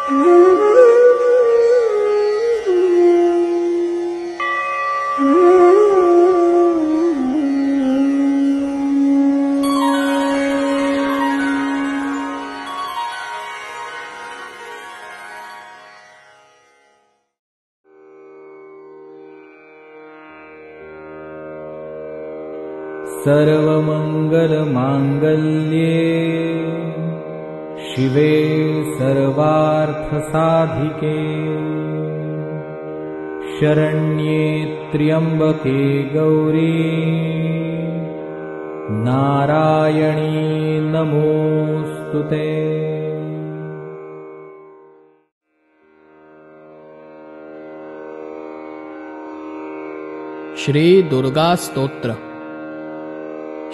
सर्वमङ्गलमाङ्गल्ये शिवे सर्वार्थसाधिके शरण्ये त्र्यम्बके गौरी नारायणी नमोऽस्तुते। श्री दुर्गा स्तोत्र।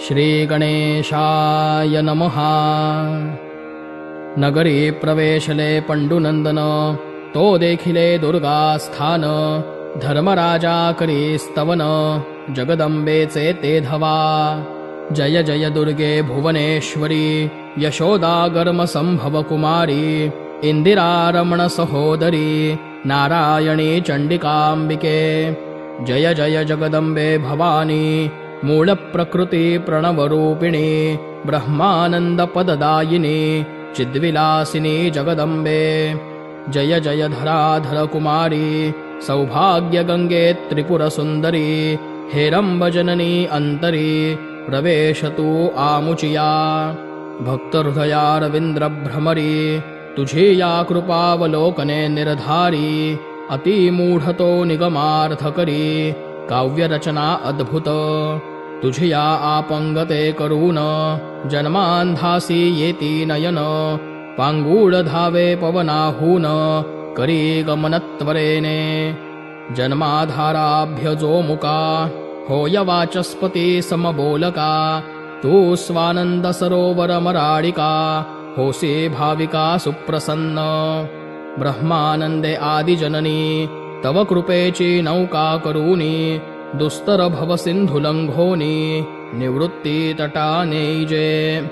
श्री गणेशाय नमः। नगरी प्रवेशले पंडुनंदन, तो देखिले दुर्गा स्थान। धर्मराजा करी स्तवन, जगदंबेचे ते धवा। जय जय दुर्गे भुवनेश्वरी, यशोदा गर्म संभव कुमारी। इंदिरा रमण सहोदरी, नारायणी चंडिकांबिके। जय जय जगदंबे भवानी, मूल प्रकृति प्रणवरूपिणी। ब्रह्मानंद पददायिनी, चिद्विलासिनी जगदंबे। जय जय धराधर कुमारी, सौभाग्य गंगे त्रिपुर सुंदरी। हेरंब जननी अंतरी, प्रवेशतु आमुचिया। भक्त हृदयारविंद्र भ्रमरी, तुझी या कृपावलोकने निर्धारी। अति मूढतो निगमार्थ करी, काव्यरचना अद्भुत। तुझिया आपंगते करून, जन्मांधासी येती नयन। पांगूळ धावे पवनाहून, करी गमनत्वरेने। जन्माधाराभ्य जो मुका, होय वाचस्पती समबोलका। तू स्वानंद सरोवर मराळिका, होसी भाविका सुप्रसन्न। ब्रह्मानंदे आदिजननी, तव कृपेची नौका करूनी। दुस्तर भव सिंधु लंघोनी, निवृत्ती तटानेजे।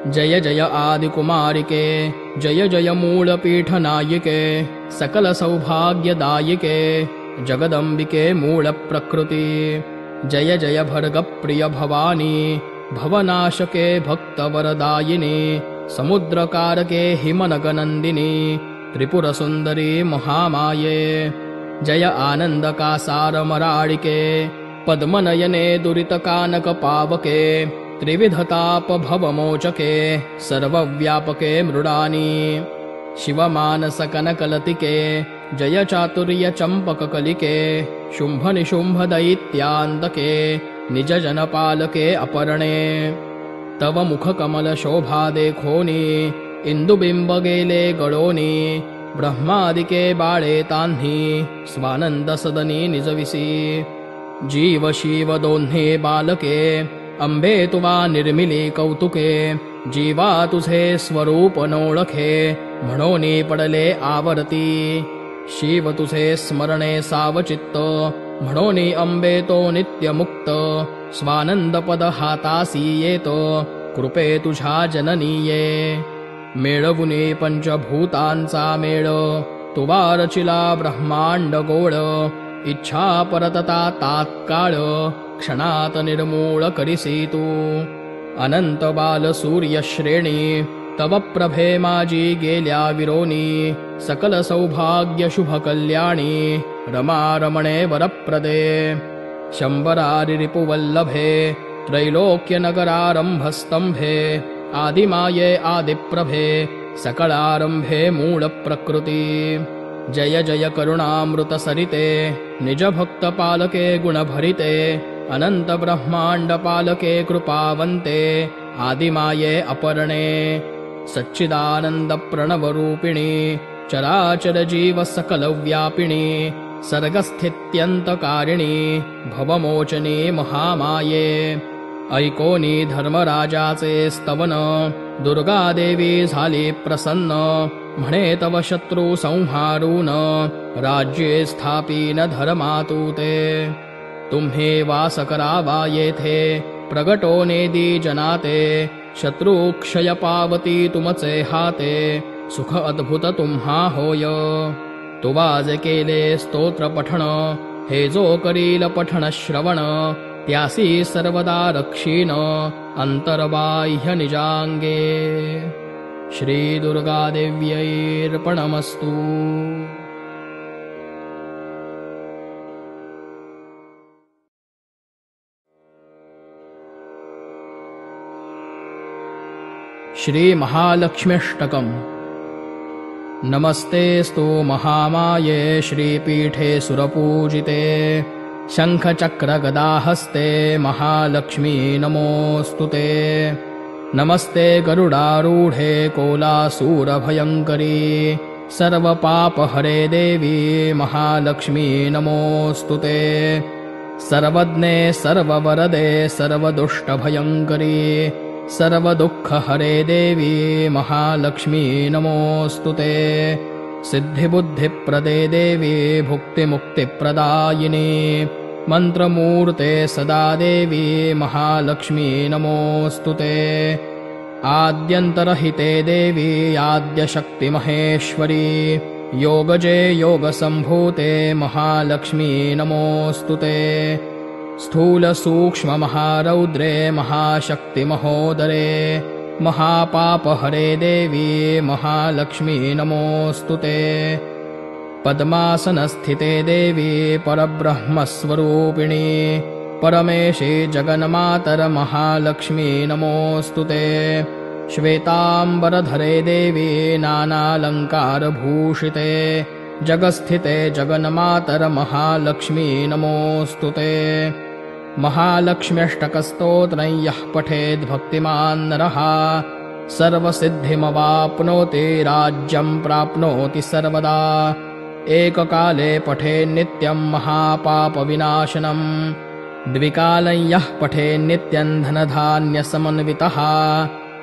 जय जय आदिकुमारिके, जय जय मूलपीठ नायिके। सकल सौभाग्यदायिके, जगदंबिके मूल प्रकृति। जय जय भर्ग प्रिय भवानी, भवनाशके भक्तवरदायिनी। समुद्रकारके हिमनगनंदिनी, त्रिपुर सुंदरी महामाये। जय आनंदकासार मराळिके, पद्मनयने दुरितकानक पावके। त्रिविधताप भवमोचके, सर्वव्यापके मृडानी। शिवमानस कनकलतिके, जय चातुर्य चंपक कलिके। शुंभ निशुंभ दैत्यांतके, निज जनपालके अपरणे। तव मुख कमल शोभा देखोनी, इंदुबिंब गेले गळोनी। ब्रह्मादिके बाळे तान्ही, स्वानंद सदनी निजविसी। जीव शिव दोन्हे बालके, अंबे तुवा निर्मिली कौतुके। जीवा तुझे स्वरूप नोळखे, म्हणोनी पडले आवर्ती। शिव तुझे स्मरणे सावचित्त, म्हणोनी अंबे तो नित्यमुक्त। स्वानंद पद हातासी येतो, कृपे तुझ्या जननीये। मेळवुनी पंचभूतांचा मेळ, तुवा रचिला ब्रह्मांड गोळ। इच्छा परतता तात्काळ, क्षणात निर्मूळ करिसी तू। अनंत बाल सूर्य श्रेणी, तव प्रभे माझी गेल्या विरोनी। सकल सौभाग्य शुभ कल्याणी, रमा रमणे वरप्रदे। शंबरारि रिपुवल्लभे, त्रैलोक्य नगरारंभस्तंभे। आदिमाये आदिप्रभे, सकलारंभे मूल प्रकृति। जय जय करुणामृत सरिते, निज भक्त पालके गुणभरिते। अनंत ब्रह्मांड पालके कृपावन्ते, आदिमाये अपरणे। सच्चिदानंद प्रणवरूपिणी, चराचर जीव सकल व्यापिणी। सर्गस्थित्यंतकारिणी, भवमोचनी महामाये। ऐकोनी धर्मराजाचे स्तवन, दुर्गादेवी झाली प्रसन्न। म्हणे तव शत्रु संहारून, राज्ये स्थापीन धर्मातूते। तुम्ही वास करावा येथे, प्रगटो नेदी जनाते। शत्रुक्षय पावती तुमचे हाते, सुख अद्भुत तुम्हा होय. तुवाज केले स्तोत्र पठण, हे जो करील पठण श्रवण, त्यासी सर्वदा रक्षीण, अंतर्बाह्य निजांगे. श्री दुर्गादेव्यैर्पणमस्तु. श्री महालक्ष्म्यष्टकम्. नमस्तेस्तु महामाये श्रीपीठे सुरपूजिते, शङ्खचक्रगदाहस्ते महालक्ष्मी नमोऽस्तुते. नमस्ते गरुडारूढे कोलासूरभयङ्करी, सर्वपापहरे देवी महालक्ष्मी नमोऽस्तुते. सर्वज्ञे सर्ववरदे सर्वदुष्टभयङ्करी, सर्वदुःखहरे देवी महालक्ष्मी नमोऽस्तुते. सिद्धिबुद्धिप्रदे देवी भुक्तिमुक्तिप्रदायिनी, मन्त्रमूर्ते सदा देवी महालक्ष्मी नमोऽस्तुते. आद्यन्तरहिते देवी आद्यशक्तिमहेश्वरी, योगजे योगसम्भूते महालक्ष्मी नमोऽस्तुते. स्थूलसूक्ष्ममहारौद्रे महाशक्तिमहोदरे, महापापहरे देवी महालक्ष्मी नमोऽस्तुते. पद्मासनस्थिते देवी परब्रह्मस्वरूपिणी, परमेशे जगन्मातर महालक्ष्मी नमोऽस्तुते. श्वेताम्बरधरे देवी नानालङ्कारभूषिते, जगस्थिते जगन्मातर महालक्ष्मी नमोऽस्तुते. महालक्ष्म्यष्टकस्तोत्रं यः पठेद्भक्तिमान् नरः, सर्वसिद्धिमवाप्नोति राज्यं प्राप्नोति सर्वदा. एककाले पठेन्नित्यं महापापविनाशनं, द्विकालं यः पठेन्नित्यं धनधान्यसमन्वितः,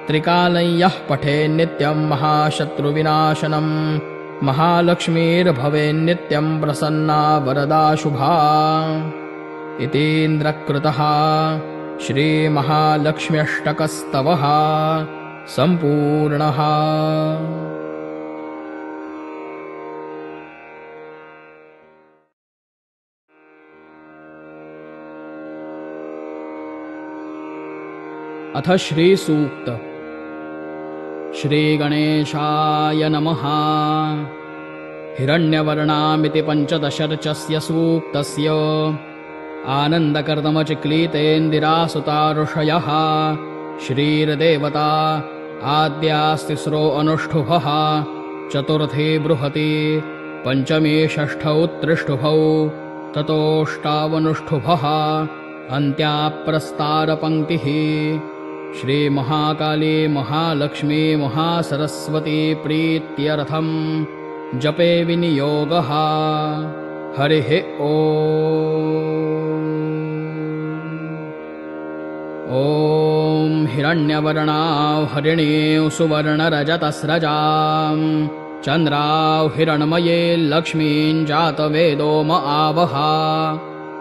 त्रिकालं यः पठेन्नित्यं महाशत्रुविनाशनं, महालक्ष्मीर्भवेन्नित्यं प्रसन्ना वरदा शुभा. इतीन्द्रकृतः श्रीमहालक्ष्म्यष्टकस्तवः सम्पूर्णः. अथ श्रीसूक्त. श्रीगणेशाय नमः. हिरण्यवर्णामिति पञ्चदशर्चस्य सूक्तस्य आनन्दकर्दमचिक्लीतेन्दिरासुता ऋषयः. श्रीर्देवता आद्यास्तिस्रो अनुष्ठुभः, चतुर्थी बृहति, पञ्चमी षष्ठौ त्रिष्ठुभौ, ततोऽष्टावनुष्ठुभः, अन्त्याप्रस्तारपङ्क्तिः. श्रीमहाकाली महालक्ष्मी महासरस्वती प्रीत्यर्थं जपे विनियोगः. हरिः ॐ हिरण्यवर्णां हरिणीं सुवर्णरजतस्रजां, चन्द्रां हिरण्मये लक्ष्मीं जातवेदोम आवह.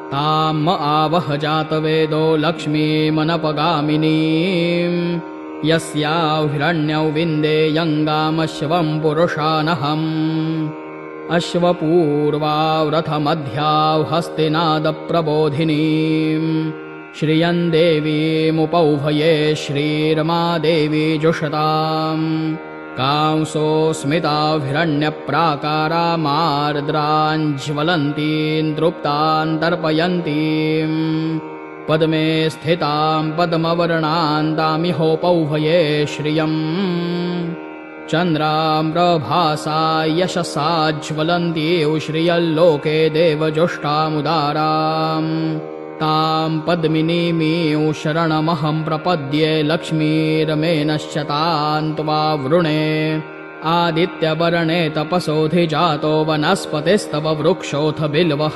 ताम् आवह जातवेदो लक्ष्मीमनपगामिनीं, यस्यां हिरण्यौ विन्देयङ्गामश्वं पुरुषानहम्. अश्वपूर्वाव्रथमध्यां हस्तिनादप्रबोधिनीं, श्रियं देवीमुपौभये श्रीरमादेवी जुषताम्. कांसोऽस्मितां हिरण्यप्राकारामार्द्राञ्ज्वलन्तीं तृप्तां तर्पयन्तीं, पद्मे स्थितां पद्मवर्णां तामिहोपौभये श्रियम्. चन्द्राम्रभासा यशसा ज्वलन्तीं श्रियल्लोके देवजुष्टामुदाराम्. तां पद्मिनीमीं शरणमहं प्रपद्ये लक्ष्मीर्मेनश्च तां त्वा वृणे. आदित्यवर्णे तपसोऽधिजातो वनस्पतिस्तव वृक्षोऽथ बिल्वः,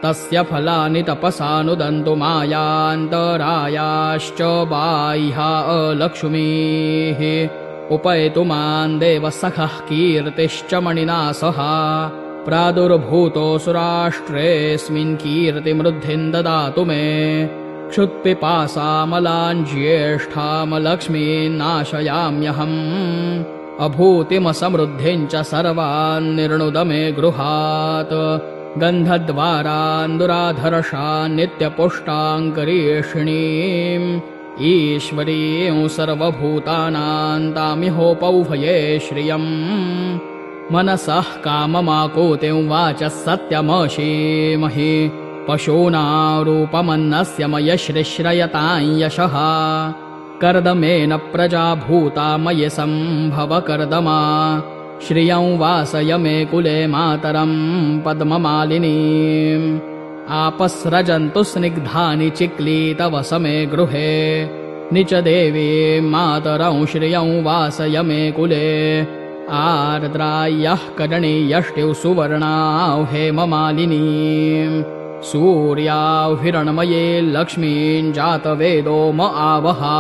तस्य फलानि तपसानुदन्तु मायान्तरायाश्च बाह्या अलक्ष्मीः. उपैतु मां देवसखः कीर्तिश्च मणिना सह, प्रादुर्भूतोऽसुराष्ट्रेऽस्मिन् कीर्तिमृद्धिं ददातु मे. क्षुत्पिपासामलाञ्ज्येष्ठामलक्ष्मीं नाशयाम्यहम्. अभूतिमसमृद्धिं च सर्वान् निर्णुद मे गृहात् गन्धद्वारान् दुराधर्षान् नित्यपुष्टाङ्करीषिणीम् ईश्वरीं सर्वभूतानां तामिहोपौभये श्रियम् मनसः काममाकूतिं वाचः सत्यमशीमहि पशूनारूपमन्नस्य मयश्रिश्रयतां यशः कर्दमेन प्रजा भूता मयि सम्भव कर्दमा श्रियं वासय मे कुले मातरं पद्ममालिनीम् आपस्रजन्तु स्निग्धानि चिक्लीतवस मे गृहे निच देवी मातरं श्रियं वासय मे कुले आर्द्रायः करणीयष्टिः सुवर्णां हेममालिनीम् सूर्यां हिरण्मये लक्ष्मीं जातवेदो म आवहा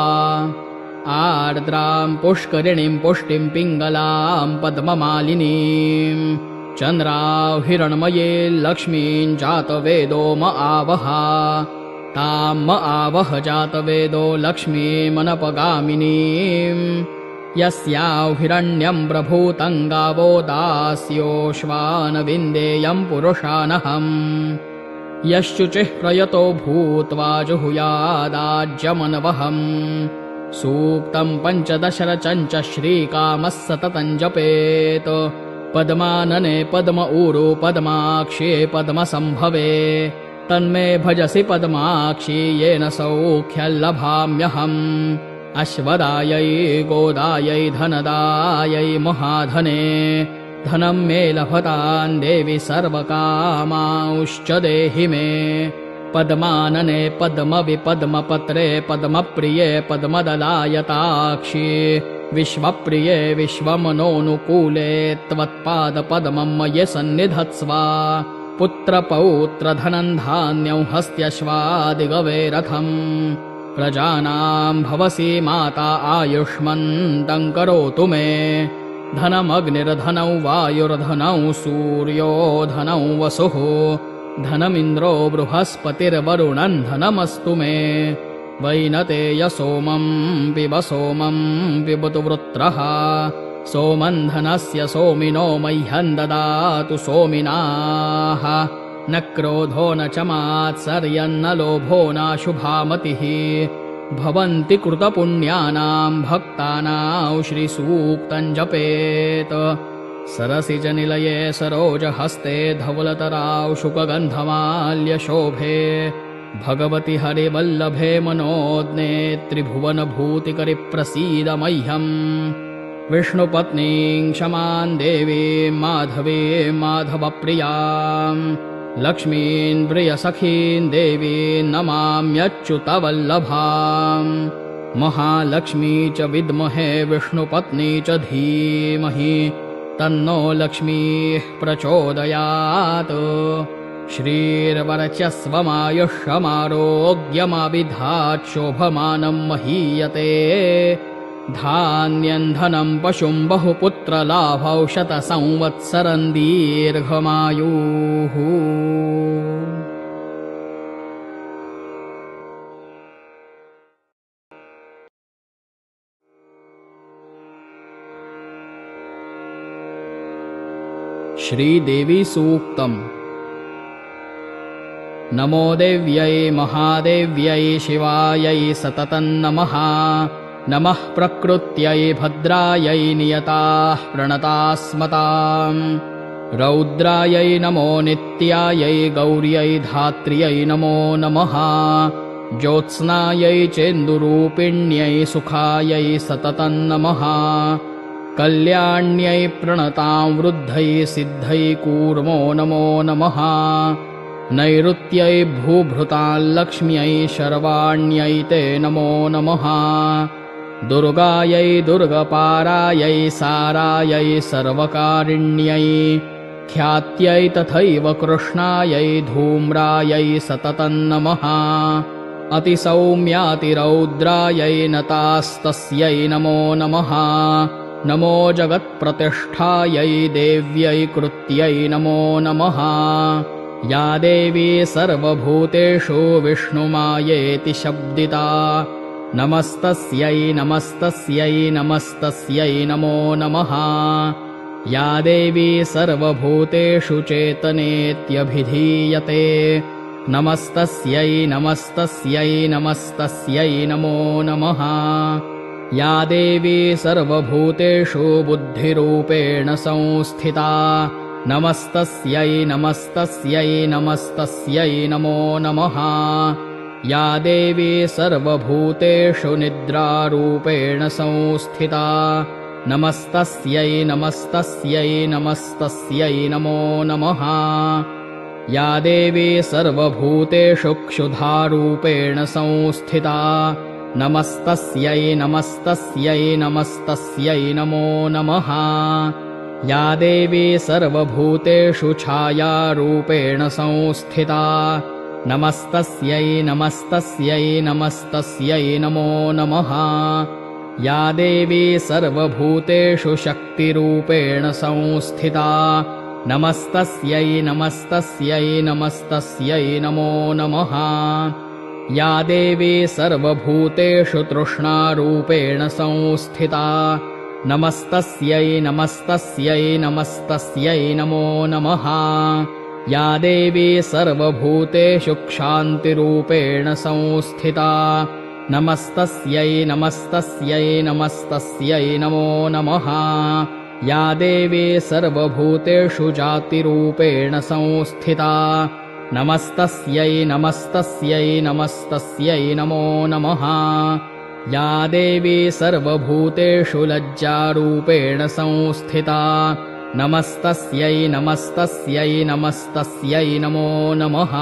आर्द्रां पुष्करिणीं पुष्टिं पिङ्गलां पद्ममालिनीम् चन्द्रां हिरण्मये लक्ष्मीं जातवेदो म आवहा तां म आवह जातवेदो लक्ष्मीमनपगामिनीम् यस्यां हिरण्यं प्रभूतं गावो दास्योश्वान् विन्देयं पुरुषानहम् यश्चुचिः प्रयतो भूत्वा जुहुयादाज्यमनवहम् सूक्तं पञ्चदशरचञ्च श्रीकामः सततं जपेत् पद्मानने पद्म ऊरु पद्माक्षे पद्मसम्भवे तन्मे भजसि पद्माक्षी येन सौख्यल्लभाम्यहम् अश्वदायै गोदायै धनदायै महाधने धनं मे लभतां देवि सर्वकामांश्च देहि मे पद्मानने पद्मविपद्मपत्रे पद्मप्रिये पद्मदलायताक्षी विश्वप्रिये विश्वमनोनुकूले त्वत्पादपद्मं मयि सन्निधत्स्व पुत्रपौत्रधनं धान्यं हस्त्यश्वादिगवे रथम् प्रजानां भवसि माता आयुष्मन्तं करोतु मे धनमग्निर्धनौ वायुर्धनौ सूर्यो धनौ वसुः धनमिन्द्रो बृहस्पतिर्वरुणं धनमस्तु मे वैनतेय सोमं पिबतु वृत्रः सोमं धनस्य सोमिनो मह्यं ददातु सोमिनाः न क्रोधो न च मात्सर्यन्न लोभो नाशुभामतिः भवन्ति कृतपुण्यानां भक्तानां श्रीसूक्तं जपेत् सरसिजनिलये सरोजहस्ते धवलतरां शुकगन्धमाल्यशोभे भगवति हरिवल्लभे मनोज्ञे त्रिभुवनभूतिकरिप्रसीद मह्यम् विष्णुपत्नीं क्षमां देवीं माधवीं माधवप्रियां लक्ष्मीं प्रियसखीं देवीं नमाम्यच्युतवल्लभाम् महालक्ष्मी च विद्महे विष्णुपत्नी च धीमहि तन्नो लक्ष्मीः प्रचोदयात् श्रीर्वरचस्वमायुष्यमारोग्यमाविधात् शोभमानं महीयते धान्यं धनं पशुं बहुपुत्रलाभौ शतसंवत्सरं दीर्घमायुः श्रीदेवी सूक्तम् नमो देव्यै महादेव्यै शिवायै सततं नमः नमः प्रकृत्यै भद्रायै नियताः प्रणतास्मताम् रौद्रायै नमो नित्यायै गौर्यै धात्र्यै नमो नमः ज्योत्स्नायै चेन्दुरूपिण्यै सुखायै सततं नमः कल्याण्यै प्रणतां वृद्धै सिद्धै कूर्मो नमो नमः नैऋत्यै भूभृतां लक्ष्म्यै शर्वाण्यै ते नमो नमः दुर्गायै दुर्गपारायै सारायै सर्वकारिण्यै ख्यात्यै तथैव कृष्णायै धूम्रायै सततं नमः अतिसौम्यातिरौद्रायै नतास्तस्यै नमो नमः नमो जगत्प्रतिष्ठायै देव्यै कृत्यै नमो नमः या देवी सर्वभूतेषु विष्णुमायेति शब्दिता नमस्तस्यै नमस्तस्यै नमस्तस्यै नमो नमः। या देवी सर्वभूतेषु चेतनेत्यभिधीयते नमस्तस्यै नमस्तस्यै नमस्तस्यै नमो नमः। या देवी सर्वभूतेषु बुद्धिरूपेण संस्थिता नमस्तस्यै नमस्तस्यै नमस्तस्यै नमो नमः। या देवी सर्वभूतेषु निद्रारूपेण संस्थिता नमस्तस्यै नमस्तस्यै नमस्तस्यै नमो नमः। या देवी सर्वभूतेषु क्षुधारूपेण संस्थिता नमस्तस्यै नमस्तस्यै नमस्तस्यै नमो नमः। या देवी सर्वभूतेषु छायारूपेण संस्थिता नमस्तस्यै नमस्तस्यै नमस्तस्यै नमो नमः। या देवी सर्वभूतेषु शक्तिरूपेण संस्थिता नमस्तस्यै नमस्तस्यै नमस्तस्यै नमो नमः। या देवी सर्वभूतेषु तृष्णारूपेण संस्थिता नमस्तस्यै नमस्तस्यै नमस्तस्यै नमो नमः। या देवी सर्वभूतेषु क्षान्तिरूपेण संस्थिता नमस्तस्यै नमस्तस्यै नमस्तस्यै नमो नमः। या देवी सर्वभूतेषु जातिरूपेण संस्थिता नमस्तस्यै नमस्तस्यै नमस्तस्यै नमो नमः। या देवी सर्वभूतेषु लज्जारूपेण संस्थिता नमस्तस्यै नमस्तस्यै नमस्तस्यै नमो नमः।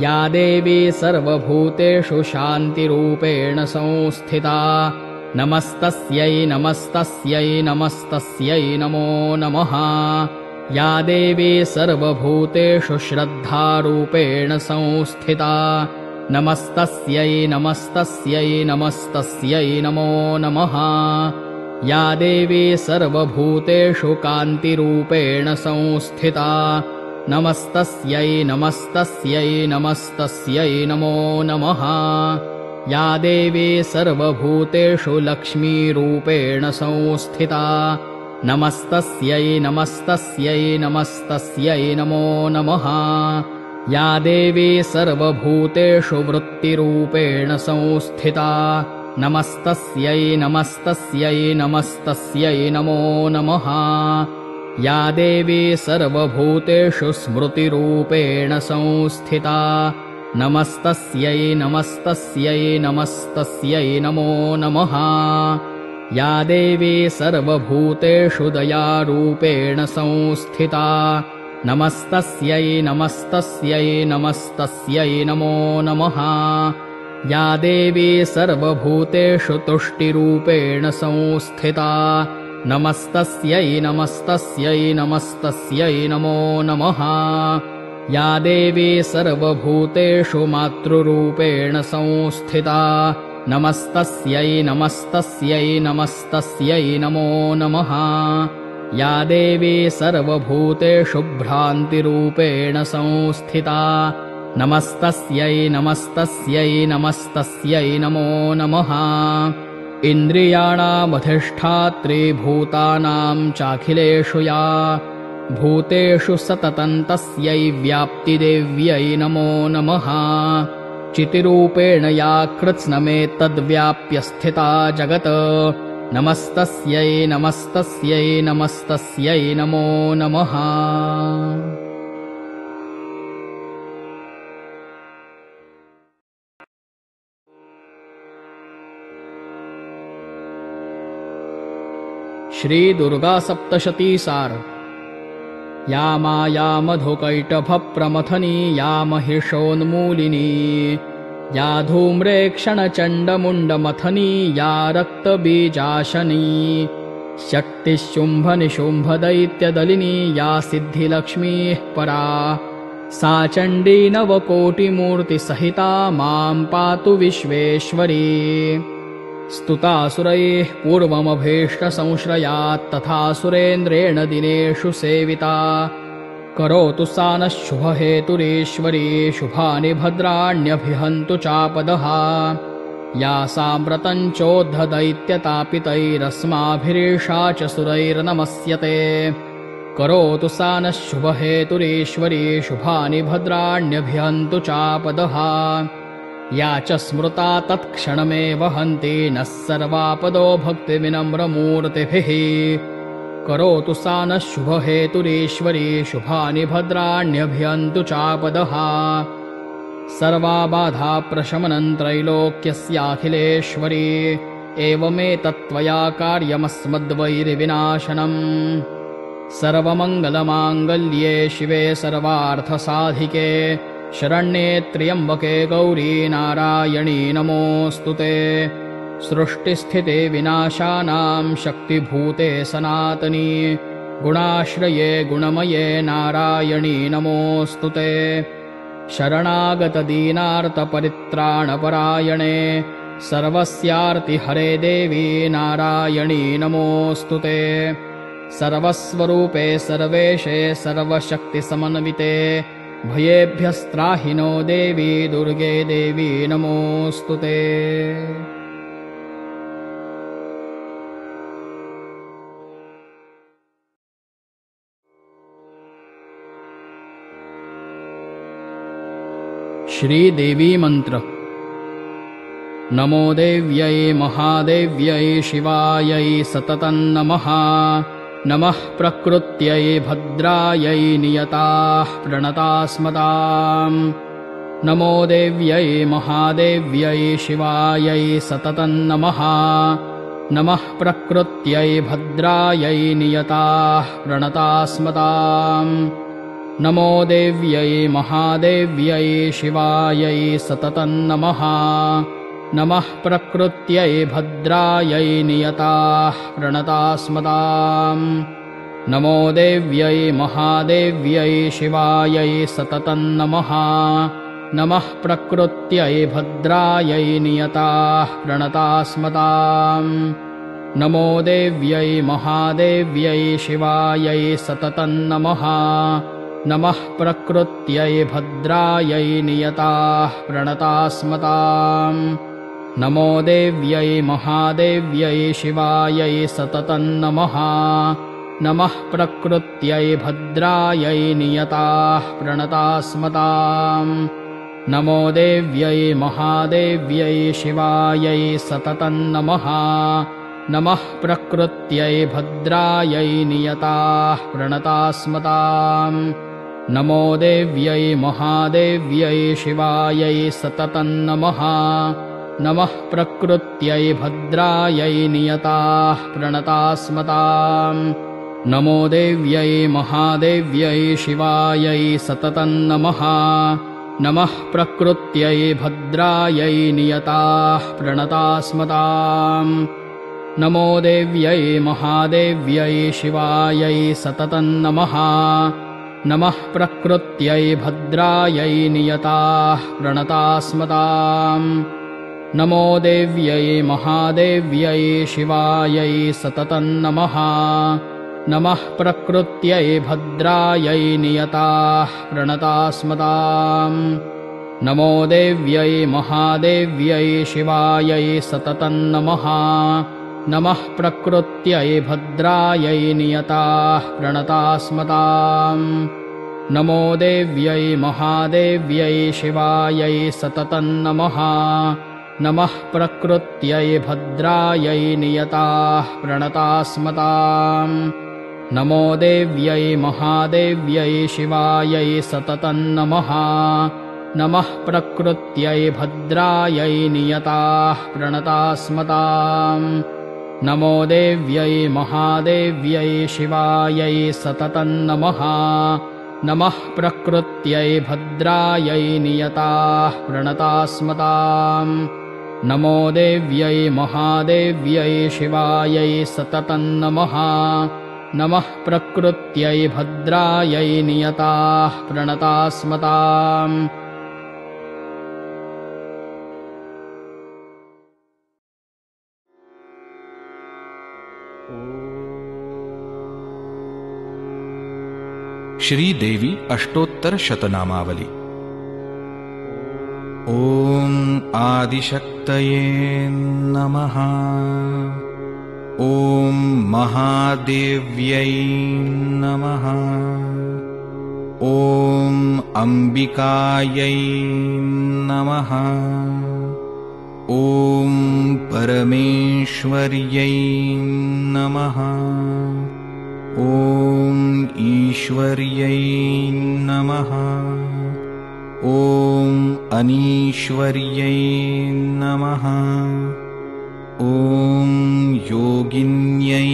या देवी सर्वभूतेषु शान्तिरूपेण संस्थिता नमस्तस्यै नमस्तस्यै नमस्तस्यै नमो नमः। या देवी सर्वभूतेषु श्रद्धारूपेण संस्थिता नमस्तस्यै नमस्तस्यै नमस्तस्यै नमो नमः। या देवी सर्वभूतेषु कान्तिरूपेण संस्थिता नमस्तस्यै नमस्तस्यै नमस्तस्यै नमो नमः। या देवी सर्वभूतेषु लक्ष्मीरूपेण संस्थिता नमस्तस्यै नमस्तस्यै नमस्तस्यै नमो नमः। या देवी सर्वभूतेषु वृत्तिरूपेण संस्थिता नमस्तस्यै नमस्तस्यै नमस्तस्यै नमो नमः। या देवी सर्वभूतेषु स्मृतिरूपेण संस्थिता नमस्तस्यै नमस्तस्यै नमस्तस्यै नमो नमः। या देवी सर्वभूतेषु दयारूपेण संस्थिता नमस्तस्यै नमस्तस्यै नमस्तस्यै नमो नमः। या देवी सर्वभूतेषु तुष्टिरूपेण संस्थिता नमस्तस्यै नमस्तस्यै नमस्तस्यै नमो नमः। या देवी सर्वभूतेषु मातृरूपेण संस्थिता नमस्तस्यै नमस्तस्यै नमस्तस्यै नमो नमः। या देवी सर्वभूतेषु भ्रान्तिरूपेण संस्थिता नमस्तस्यै नमस्तस्यै नमस्तस्यै नमो नमः। इन्द्रियाणामधिष्ठात्री भूतानां चाखिलेषु या भूतेषु सततं तस्यै व्याप्तिदेव्यै नमो नमः। चितिरूपेण या कृत्स्नमेतद्व्याप्य स्थिता जगत् नमस्तस्यै नमस्तस्यै नमस्तस्यै नमो नमः। श्री दुर्गा सप्तशती सार। या माया मधुकैटभप्रमथनी या महिषोन्मूलिनी या धूम्रेक्षणचण्डमुण्डमथनी या रक्तबीजाशनी शक्तिशुम्भनिशुम्भदैत्यदलिनी या सिद्धिलक्ष्मीः परा सा चण्डी नवकोटिमूर्तिसहिता मां पातु विश्वेश्वरी। स्तुतासुरैः पूर्वमभीष्टसंश्रयात् तथा सुरेन्द्रेण दिनेषु सेविता करोतु सा नः शुभहेतुरीश्वरी शुभानि भद्राण्यभिहन्तु चापदः या साम्प्रतञ्चोद्धदैत्यतापितैरस्माभिरेषा च सुरैर्नमस्यते करोतु सा नः शुभहेतुरीश्वरी शुभानि भद्राण्यभिहन्तु चापदः या च स्मृता तत्क्षणमेव हन्ति नः सर्वापदो भक्तिविनम्रमूर्तिभिः करोतु सा नः शुभहेतुरीश्वरी शुभानि भद्राण्यभिहन्तु चापदः सर्वाबाधाप्रशमनं त्रैलोक्यस्याखिलेश्वरी एवमेतत्त्वया कार्यमस्मद्वैरिविनाशनम् सर्वमङ्गलमाङ्गल्ये शिवे सर्वार्थसाधिके शरण्ये त्र्यम्बके गौरी नारायणी नमोऽस्तु ते सृष्टिस्थितिविनाशानां शक्तिभूते सनातनी गुणाश्रये गुणमये नारायणी नमोऽस्तु ते शरणागतदीनार्तपरित्राणपरायणे सर्वस्यार्तिहरे देवी नारायणी नमोऽस्तु ते सर्वस्वरूपे सर्वेशे सर्वशक्तिसमन्विते भयेभ्यस्त्राहिनो देवी दुर्गे देवी नमोऽस्तु ते श्रीदेवी मंत्र। नमो देव्यै महादेव्यै शिवायै सततं नमः नमः प्रकृत्यै भद्रायै नियताः प्रणतास्मदाम् नमो देव्यै महादेव्यै शिवायै सततं नमः नमः प्रकृत्यै भद्रायै नियताः प्रणतास्मदाम् नमो देव्यै महादेव्यै शिवायै सततं नमः नमः प्रकृत्यै भद्रायै नियताः प्रणतास्मदाम् नमो देव्यै महादेव्यै शिवायै सततं नमः नमः प्रकृत्यै भद्रायै नियताः प्रणतास्मदाम् नमो देव्यै महादेव्यै शिवायै सततं नमः नमः प्रकृत्यै भद्रायै नियताः प्रणतास्मदाम् नमो देव्यै महादेव्यै शिवायै सततं नमः नमः प्रकृत्यै भद्रायै नियताः प्रणतास्मदाम् नमो देव्यै महादेव्यै शिवायै सततं नमः नमः प्रकृत्यै भद्रायै नियताः प्रणतास्मदाम् नमो देव्यै महादेव्यै शिवायै सततं नमः नमः प्रकृत्यै भद्रायै नियताः प्रणतास्मदाम् नमो देव्यै महादेव्यै शिवायै सततं नमः नमः प्रकृत्यै भद्रायै नियताः प्रणतास्मदाम् नमो देव्यै महादेव्यै शिवायै सततं नमः नमः प्रकृत्यै भद्रायै नियताः प्रणतास्मदाम् नमो देव्यै महादेव्यै शिवायै सततं नमः नमः प्रकृत्यै भद्रायै नियताः प्रणतास्मदाम् नमो देव्यै महादेव्यै शिवायै सततं नमः नमः प्रकृत्यै भद्रायै नियताः प्रणतास्मदाम् नमो देव्यै महादेव्यै शिवायै सततं नमः नमः प्रकृत्यै भद्रायै नियताः प्रणतास्मदाम् नमो देव्यै महादेव्यै शिवायै सततं नमः नमः प्रकृत्यै भद्रायै नियताः प्रणतास्मदाम् नमो देव्यै महादेव्यै शिवायै सततं नमः नमः प्रकृत्यै भद्रायै नियताः प्रणतास्मदाम् नमो देव्यै महादेव्यै शिवायै सततं नमः नमः प्रकृत्यै भद्रायै नियताः प्रणतास्मदाम् श्रीदेवी अष्टोत्तर शतनामावली। ॐ आदिशक्तये नमः। ॐ महादेव्यै नमः। ॐ अम्बिकायै नमः। ॐ परमेश्वर्यै नमः। ॐ ईश्वर्यै नमः। ॐ अनीश्वर्यै नमः। ॐ योगिन्यै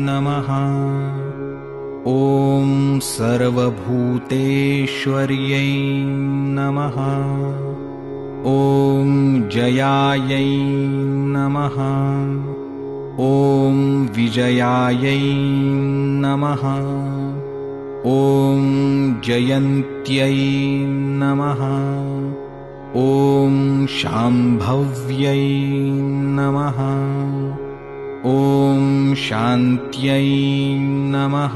नमः। ॐ सर्वभूतेश्वर्यै नमः। ॐ जयायै नमः। ॐ विजयायै नमः। ॐ जयन्त्यै नमः। ॐ शाम्भव्यै नमः। ॐ शान्त्यै नमः।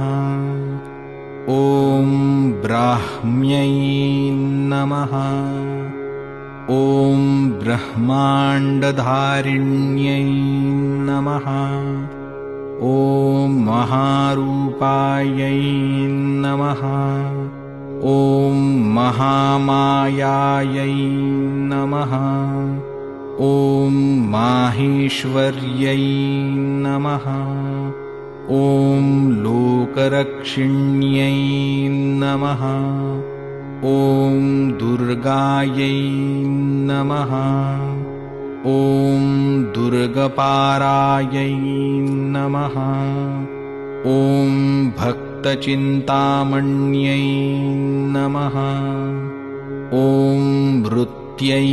ॐ ब्राह्म्यै नमः। ॐ ब्रह्माण्डधारिण्यै नमः। ॐ महारूपायै नमः। ॐ महामायायै नमः। ॐ माहेश्वर्यै नमः। ॐ लोकरक्षिण्यै नमः। ॐ दुर्गायै नमः। ॐ दुर्गपारायै नमः। ॐ भक्तचिन्तामण्यै नमः। ॐ मृत्यै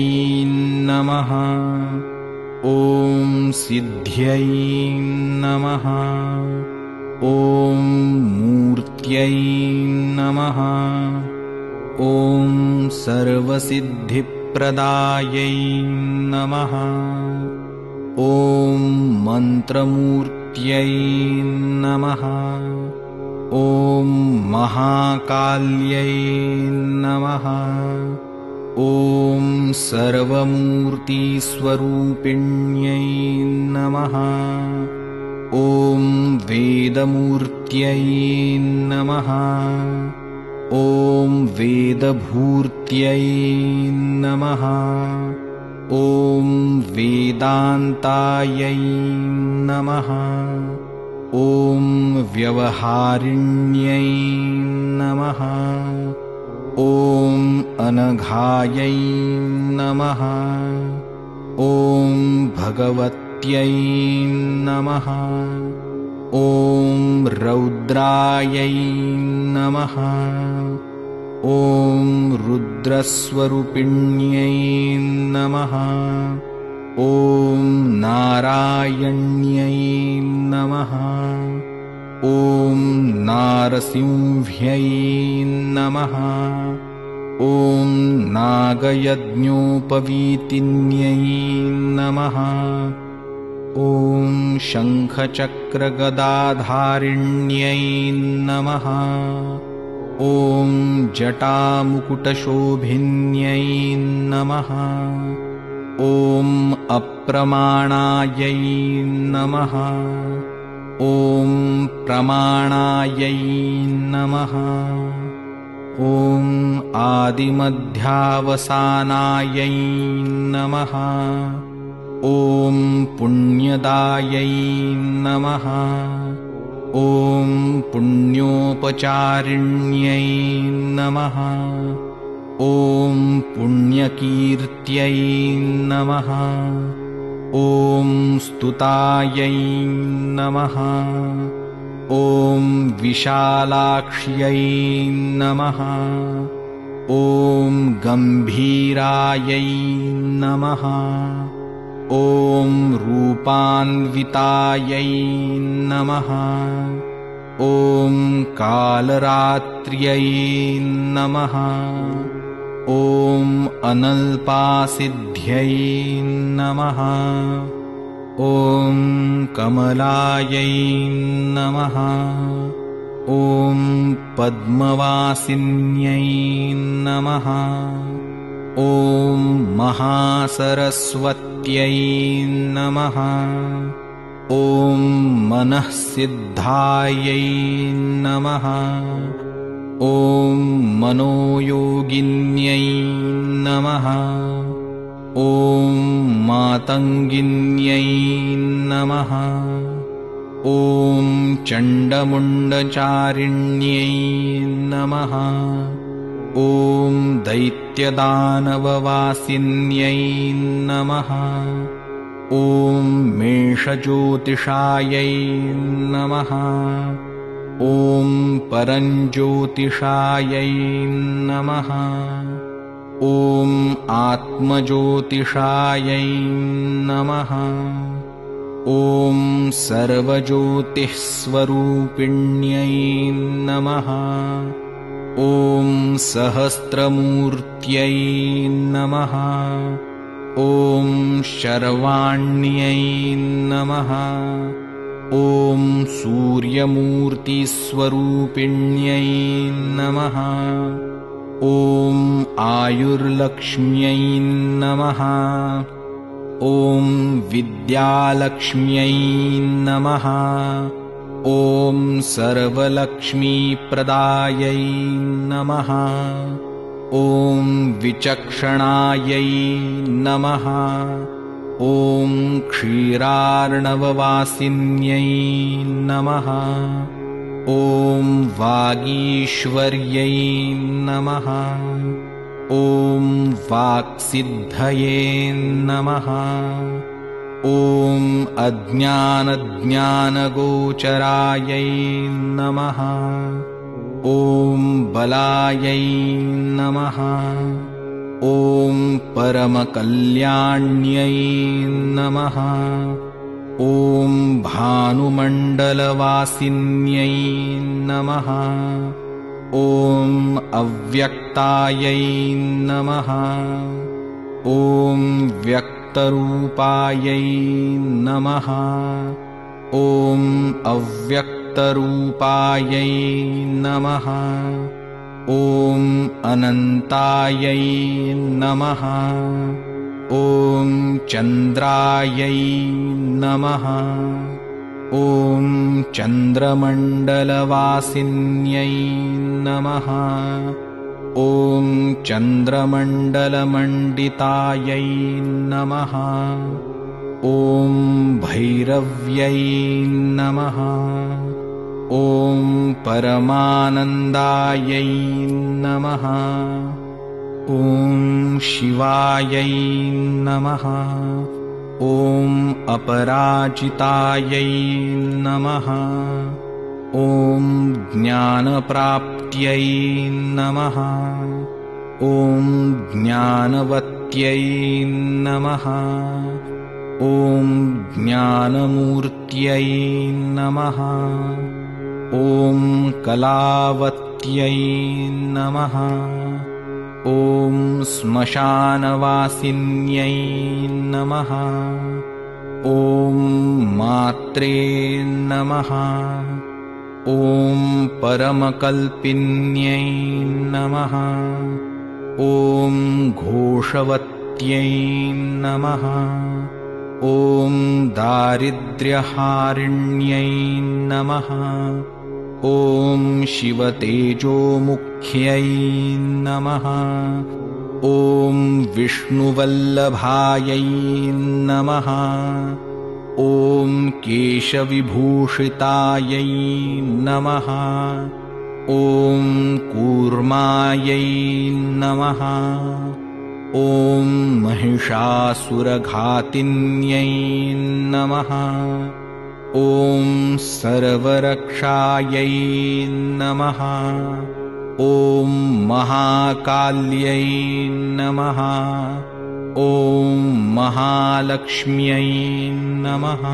नमः। ॐ सिद्ध्यै नमः। ॐ मूर्त्यै नमः। ॐ सर्वसिद्धिप्रदायै नमः। ॐ मन्त्रमूर्त्यै नमः। ॐ महाकाल्यै नमः। ॐ सर्वमूर्तिस्वरूपिण्यै नमः। ॐ वेदमूर्त्यै नमः। ॐ वेदभूर्त्यै नमः। ॐ वेदान्तायै नमः। ॐ व्यवहारिण्यै नमः। ॐ अनघायै नमः। ॐ भगवत्यै नमः। ॐ रौद्रायै नमः। ॐ रुद्रस्वरूपिण्यै नमः। ॐ नारायण्यै नमः। ॐ नारसिंह्यै नमः। ॐ नागयज्ञोपवीतिन्यै नमः। ॐ शङ्खचक्रगदाधारिण्यै नमः। ॐ जटामुकुटशोभिन्यै नमः। ॐ अप्रमाणायै नमः। ॐ प्रमाणायै नमः। ॐ आदिमध्यावसानायै नमः। ॐ पुण्यदायै नमः। ॐ पुण्योपचारिण्यै नमः। ॐ पुण्यकीर्त्यै नमः। ॐ स्तुतायै नमः। ॐ विशालाक्ष्यै नमः। ॐ गम्भीरायै नमः। ॐ रूपान्वितायै नमः। ॐ कालरात्र्यै नमः। ॐ अनल्पासिद्ध्यै नमः। ॐ कमलायै नमः। ॐ पद्मवासिन्यै नमः। ॐ महासरस्वत्यै नमः। ॐ मनःसिद्धायै नमः। ॐ मनोयोगिन्यै नमः। ॐ मातङ्गिन्यै नमः। ॐ चण्डमुण्डचारिण्यै नमः। ॐ दैत्यदानववासिन्यै नमः। ॐ मेषज्योतिषायै नमः। ॐ परञ्ज्योतिषायै नमः। ॐ आत्मज्योतिषायै नमः। ॐ सर्वज्योतिःस्वरूपिण्यै नमः। ॐ सहस्रमूर्त्यै नमः। ॐ शर्वाण्यै नमः। ॐ सूर्यमूर्तिस्वरूपिण्यै नमः। ॐ आयुर्लक्ष्म्यै नमः। ॐ विद्यालक्ष्म्यै नमः। ॐ सर्वलक्ष्मीप्रदायै नमः। ॐ विचक्षणायै नमः। ॐ क्षीरार्णववासिन्यै नमः। ॐ वागीश्वर्यै नमः। ॐ वाक्सिद्धये नमः। ॐ अज्ञानज्ञानगोचरायै नमः। ॐ बलायै नमः। ॐ परमकल्याण्यै नमः। ॐ भानुमण्डलवासिन्यै नमः। ॐ अव्यक्तायै नमः। ॐ व्यक्तरूपायै नमः। ॐ अव्यक्तरूपायै नमः। ॐ अनन्तायै नमः। ॐ चन्द्रायै नमः। ॐ चन्द्रमण्डलवासिन्यै नमः। ॐ चन्द्रमण्डलमण्डितायै नमः। ॐ भैरव्यै नमः। ॐ परमानन्दायै नमः। ॐ शिवायै नमः। ॐ अपराजितायै नमः। ॐ ज्ञानप्राप्त्यै नमः। ॐ ज्ञानवत्यै नमः। ॐ ज्ञानमूर्त्यै नमः। ॐ कलावत्यै नमः। ॐ श्मशानवासिन्यै नमः। ॐ मात्रे नमः। ॐ परमकल्पिन्यै नमः। ॐ घोषवत्यै नमः। ॐ दारिद्र्यहारिण्यै नमः। ॐ शिवतेजोमुख्यै नमः। ॐ विष्णुवल्लभायै नमः। ॐ केशविभूषितायै नमः। ॐ कूर्मायै नमः। ॐ महिषासुरघातिन्यै नमः। ॐ सर्वरक्षायै नमः। ॐ महाकाल्यै नमः। ॐ महालक्ष्म्यै नमः।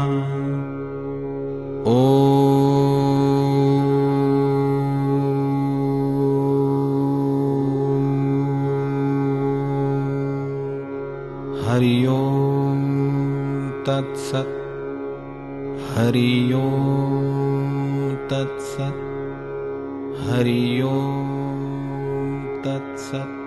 हरि ओम तत्सत्। हरि ओम तत्सत्। हरि ओम तत्सत्।